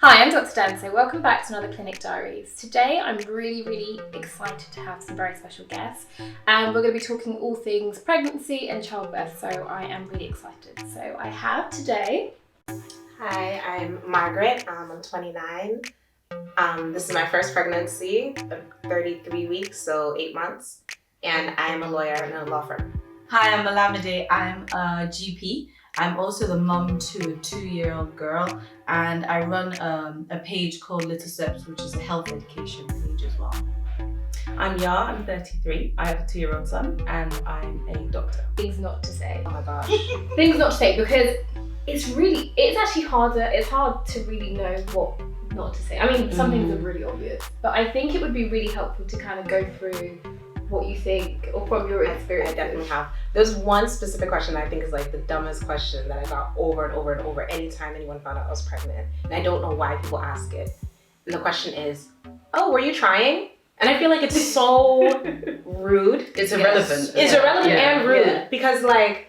Hi, I'm Dr. Danso. Welcome back to another Clinic Diaries. Today I'm really excited to have some very special guests, and we're going to be talking all things pregnancy and childbirth, so I am really excited. So I have today... Hi, I'm Margaret. I'm 29. This is my first pregnancy, 33 weeks, so 8 months, and I am a lawyer in a law firm. Hi, I'm Olamide. I'm a GP. I'm also the mum to a 2-year-old girl, and I run a page called Little Steps, which is a health education page as well. I'm Yar, I'm 33. I have a 2-year-old son, and I'm a doctor. Things not to say. Oh my gosh. Things not to say, because it's actually harder. It's hard to really know what not to say. I mean, some things are really obvious, but I think it would be really helpful to kind of go through what you think, or from your experience. I definitely have. There's one specific question that I think is like the dumbest question that I got over and over anytime anyone found out I was pregnant. And I don't know why people ask it. And the question is, oh, were you trying? And I feel like it's so rude. It's irrelevant. It's irrelevant and rude because like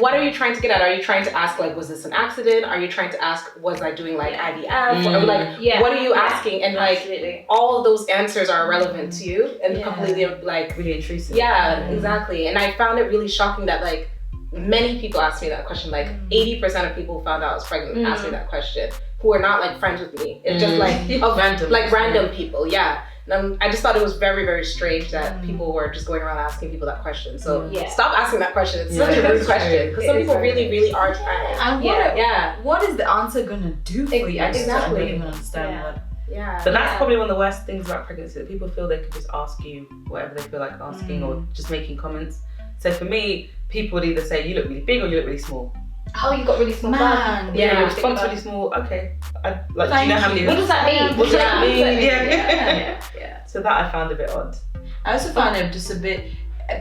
what are you trying to get at? Are you trying to ask like, was this an accident? Are you trying to ask, was I doing like IVF? Or like, what are you asking? And like, all of those answers are irrelevant to you and completely like really intrusive. Yeah, exactly. And I found it really shocking that like many people asked me that question. Like 80% of people who found out I was pregnant asked me that question, who are not like friends with me. It's just like random people. Yeah. And I just thought it was very strange that people were just going around asking people that question. So stop asking that question. It's such a rude question because some people really are trying. And what is the answer gonna do for you? I just don't really understand what. Yeah. But that's probably one of the worst things about pregnancy, that people feel they could just ask you whatever they feel like asking or just making comments. So for me, people would either say, you look really big or you look really small. Oh, you got really small blood. Yeah, your response really small. Okay. Do you know how many? What does that mean? What does that mean? Yeah. So that I found a bit odd. I also found it just a bit,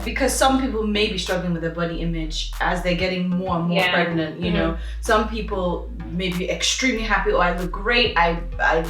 because some people may be struggling with their body image as they're getting more and more pregnant, you know. Some people may be extremely happy, I look great, I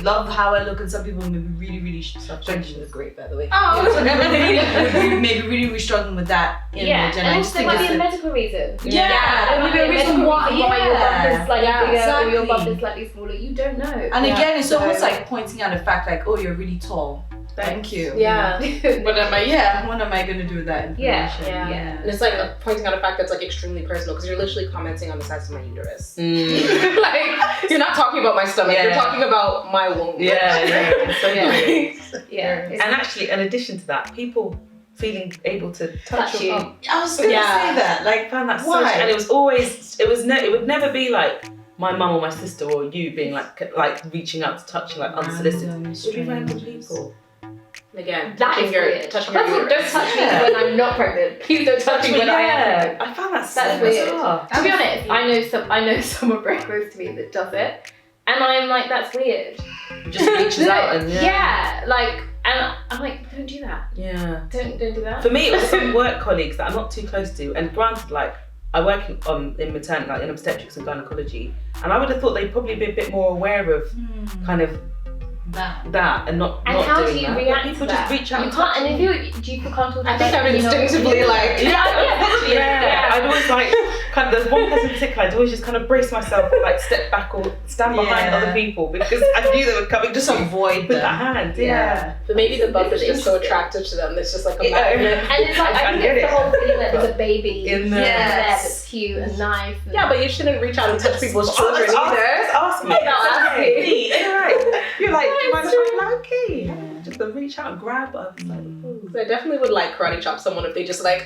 love how I look, and some people may be really struggling. You look great, by the way. Oh. Some people may be really struggling with that image. And also there might be a medical reason. There might be a reason why your bump is slightly bigger or your bump is slightly smaller. You don't know. And again, it's almost like pointing out the fact like, oh, you're really tall. Thank you. Yeah. What am I going to do with that information? And it's like pointing out a fact that's like extremely personal because you're literally commenting on the size of my uterus. Like, you're not talking about my stomach, you're talking about my womb. And actually, in addition to that, people feeling able to touch your bum. I was going to say that. Like, found that so, and it would never be like my mum or my sister or you being like reaching out to touch you like unsolicited. It would be random people. Again, touching your uterus. Don't touch me when I'm not pregnant. Please don't touch me when I am pregnant. I found that That's weird. To be honest, I know someone very close to me that does it, and I'm like, that's weird. Just reaches out and and I'm like, don't do that. Yeah. Don't do that. For me, it was some work colleagues that I'm not too close to, and granted, like I work in maternity, like in obstetrics and gynecology, and I would have thought they'd probably be a bit more aware of kind of that and not how doing do you that. react People to that? just reach out. You can't, and do you feel comfortable? I think I'm instinctively like I'd always like kind of, there's one person in particular, I'd always just kind of brace myself or like step back or stand behind other people because I knew they were coming, just avoid with that hand. But maybe the bump is just so attractive to them. It's just like a magnet. And it's like I think it's the whole feeling that there's a baby in there that's cute and nice. Yeah, but you shouldn't reach out and touch people's children either. Ask me. You're like, do you mind if I'm like, okay? Just reach out and grab us. So I definitely would like karate chop someone if they just like,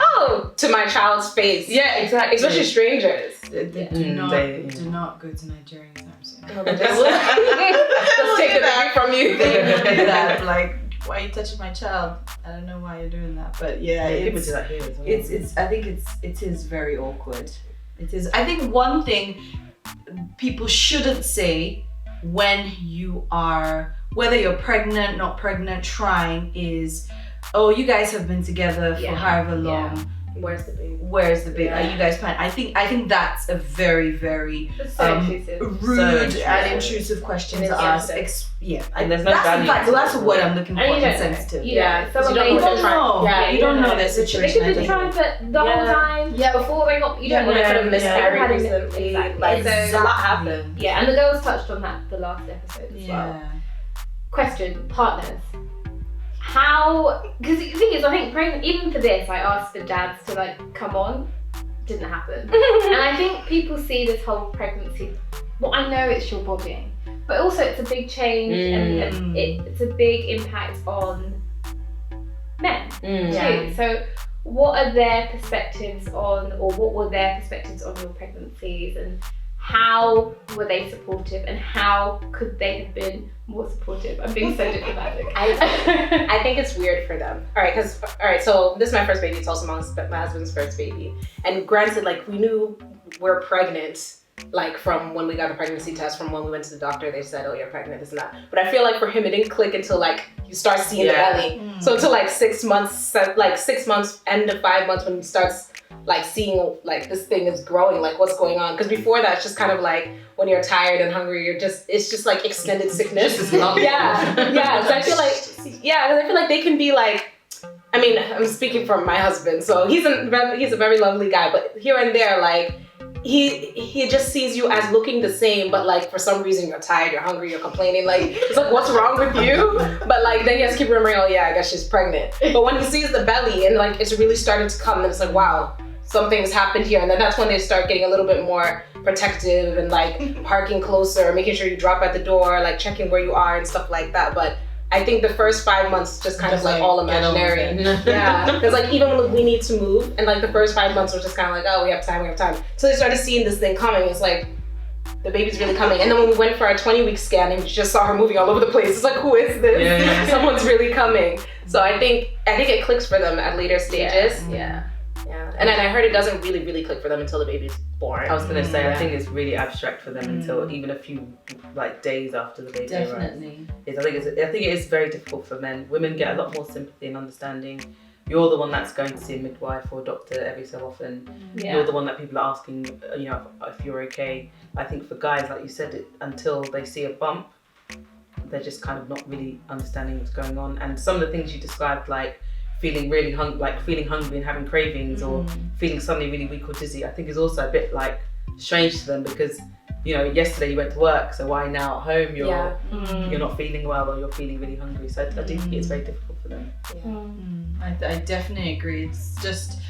to my child's face. Yeah, exactly. Especially strangers. Do not go to Nigeria anytime soon. Let's take the baby from you. Like, why are you touching my child? I don't know why you're doing that, but people do that here as well. It's. I think it is very awkward. It is. I think one thing people shouldn't say when you are, whether you're pregnant, not pregnant, trying, is, oh, you guys have been together for however long. Where's the baby? Where's the baby? Are you guys planning? I think that's a very, very It's so intrusive. rude and intrusive question to ask. And there's no that's value. In fact, that's what I'm looking for. And you don't Insensitive. Someone you don't know. You don't know their They situation. could be trying for the whole time. Yeah. Before they got, you don't know. When I could have miscarried recently. Exactly. Like, So- a lot happened. Yeah, and the girls touched on that the last episode as well. Question, partners. How, because the thing is, I think even for this, I asked for dads to like come on, didn't happen. And I think people see this whole pregnancy, well, I know it's your body, but also it's a big change and it's a big impact on men too. So what are their perspectives on, or what were their perspectives on your pregnancies, and how were they supportive, and how could they have been more supportive? I'm being so diplomatic. I think it's weird for them. Alright, so this is my first baby. It's also my husband's first baby. And granted, like, we knew we're pregnant, like, from when we got the pregnancy test, from when we went to the doctor, they said, oh, you're pregnant, this and that. But I feel like for him, it didn't click until, like, you start seeing the belly. So until, like, 6 months, end of 5 months, when he starts like seeing like this thing is growing, like what's going on, because before that it's just kind of like when you're tired and hungry, it's just like extended sickness. So I feel like they can be like, I mean, I'm speaking from my husband, so he's a very lovely guy, but here and there, like he just sees you as looking the same, but like for some reason you're tired, you're hungry, you're complaining, like it's like, what's wrong with you? But like then he has to keep remembering, oh yeah, I guess she's pregnant. But when he sees the belly and like it's really starting to come, then it's like, wow, something's happened here. And then that's when they start getting a little bit more protective and like parking closer, making sure you drop at the door, like checking where you are and stuff like that. But I think the first 5 months just kind of like all imaginary. Yeah, because like even when we need to move, and like the first 5 months was just kind of like, oh, we have time. So they started seeing this thing coming. It's like, the baby's really coming. And then when we went for our 20-week scan and we just saw her moving all over the place, it's like, who is this? Yeah. Someone's really coming. So I think it clicks for them at later stages. Yeah. And then I heard it doesn't really click for them until the baby's born. I was gonna say, I think it's really abstract for them until even a few like days after the baby arrives. I think it is very difficult for men. Women get a lot more sympathy and understanding. You're the one that's going to see a midwife or a doctor every so often. Yeah. You're the one that people are asking, you know, if you're okay. I think for guys, like you said, until they see a bump, they're just kind of not really understanding what's going on. And some of the things you described, like feeling really feeling hungry and having cravings, or feeling suddenly really weak or dizzy, I think is also a bit like strange to them, because you know, yesterday you went to work, so why now at home you're not feeling well, or you're feeling really hungry. So I do think it's very difficult for them. I definitely agree. It's just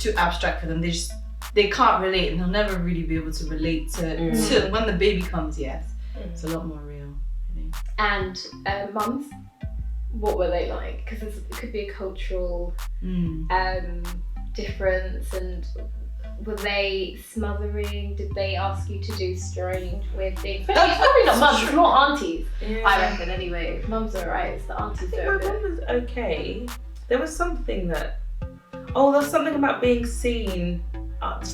too abstract for them. They can't relate, and they'll never really be able to relate to when the baby comes. Yes, it's a lot more real. And mums, what were they like? Because it could be a cultural difference, and were they smothering? Did they ask you to do strange, weird things? It's probably not mums, it's not aunties. I reckon anyway. Mums are right, it's the aunties that are my mum was okay. There was something about being seen.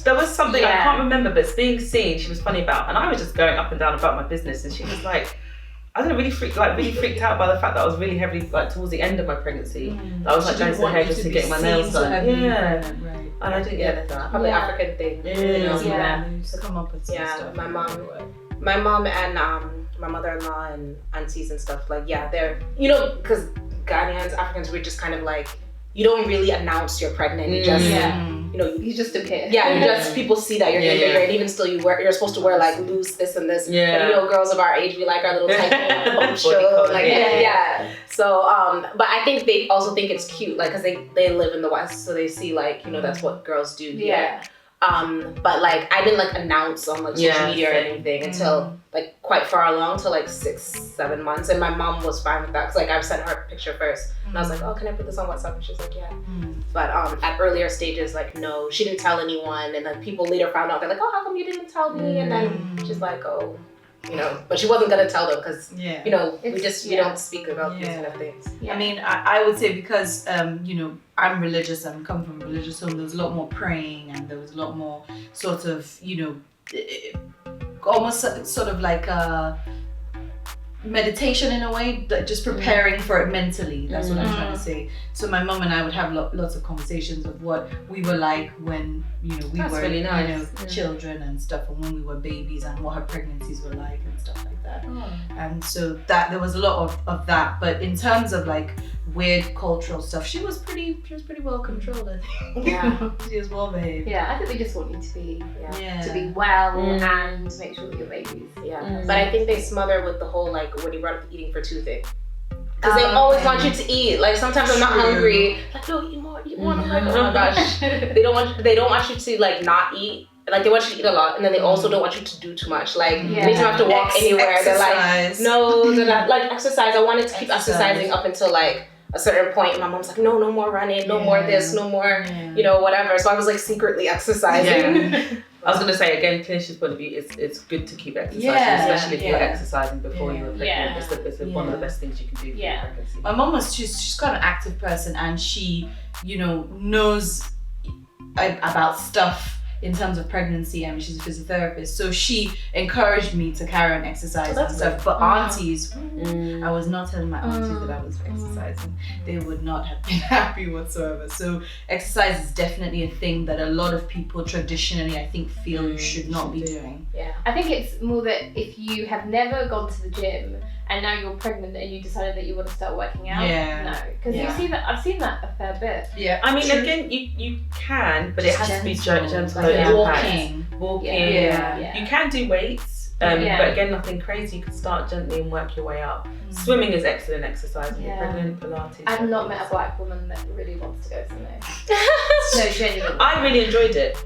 There was something I can't remember, but being seen, she was funny about, and I was just going up and down about my business, and she was like, I don't know, really freaked out by the fact that I was really heavily, like towards the end of my pregnancy, I was like going to the hairdresser to get my nails done. And I didn't get that. Probably African thing. To come up with some stuff. My mom and my mother-in-law and aunties and stuff, like they're, you know, because Ghanaians, Africans, we're just kind of like, you don't really announce you're pregnant. You just, you know, you just appear. Yeah, you just, people see that you're getting bigger, and even still you're supposed to wear like loose this and this. Yeah. But you know, girls of our age, we like our little tight poncho. So, but I think they also think it's cute, like, cause they live in the West, so they see like, you know, that's what girls do here. But like I didn't like announce on like social media or anything until like quite far along, till like 6-7 months, and my mom was fine with that, because like I sent her a picture first, and I was like, oh, can I put this on WhatsApp? And she's like, yeah. But at earlier stages, like no, she didn't tell anyone, and then people later found out, they're like, oh, how come you didn't tell me? And then she's like, oh, you know, but she wasn't gonna tell them, because you know, we don't speak about these kind of things. I mean, I would say because you know, I'm religious and come from a religious home, there was a lot more praying, and there was a lot more sort of, you know, almost sort of like meditation in a way, like just preparing for it mentally. That's what I'm trying to say. So my mum and I would have lots of conversations of what we were like when we were really nice. children and stuff, and when we were babies, and what her pregnancies were like and stuff like that. And so that there was a lot of that. But in terms of like weird cultural stuff, she was pretty well controlled, I think. Yeah. She was well behaved. Yeah, I think they just want you to be well and make sure that your baby's. Yeah. But I think they smother with the whole like when you brought up eating for two thing. Because they always want you to eat. Like sometimes I'm not hungry. Like, no, eat more, eat more. I'm like, oh my gosh. They don't want you to like not eat. Like they want you to eat a lot, and then they also don't want you to do too much. Like anytime I have to walk anywhere, exercise. They're like, no, they're not like exercise. I wanted to keep exercising up until like a certain point, and my mom's like, no more running, no more this, no more, whatever. So I was like secretly exercising. I was going to say, again, clinician's point of view, it's good to keep exercising, especially if you're exercising before you were pregnant. It's one of the best things you can do for your pregnancy. My mom she's quite an active person, and she, knows about stuff in terms of pregnancy. I mean, she's a physiotherapist, so she encouraged me to carry on exercise and stuff. But aunties, I was not telling my aunties that I was exercising. They would not have been happy whatsoever. So exercise is definitely a thing that a lot of people traditionally, I think, feel you should not be doing. Yeah, I think it's more that if you have never gone to the gym and now you're pregnant and you decided that you want to start working out, no, because you see that. I've seen that a fair bit. Yeah, I mean, again, you can, but it has to be gentle. Walking. Yeah. You can do weights, but again, nothing crazy. You can start gently and work your way up. Swimming is excellent exercise when you're pregnant. Pilates. I've not met a black woman that really wants to go swimming. No, genuinely. I really enjoyed it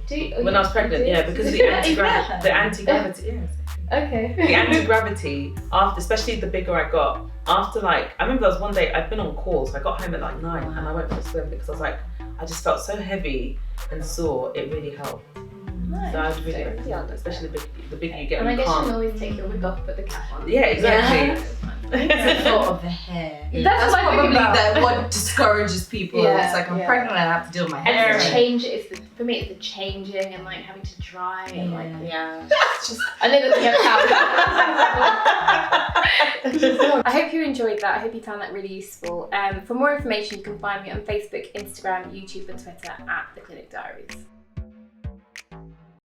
when I was you pregnant. did? Yeah, because of the anti-gravity. Yeah. Okay. The anti-gravity, especially the bigger I got, I remember there was one day I'd been on call, so I got home at like 9 and I went for a swim because I was like, I just felt so heavy and sore, it really helped. Nice. So I'd really recommend it, especially the bigger you get. And I guess you can't. can always take your wig off, put the cap on. Yeah, exactly. The thought of the hair. That's what I think probably about. what discourages people. Yeah, It's like I'm pregnant and I have to deal with my hair. And for me, it's the changing and like having to dry and like it's just. I know that I hope you enjoyed that. I hope you found that really useful. For more information, you can find me on Facebook, Instagram, YouTube, and Twitter at The Clinic Diaries.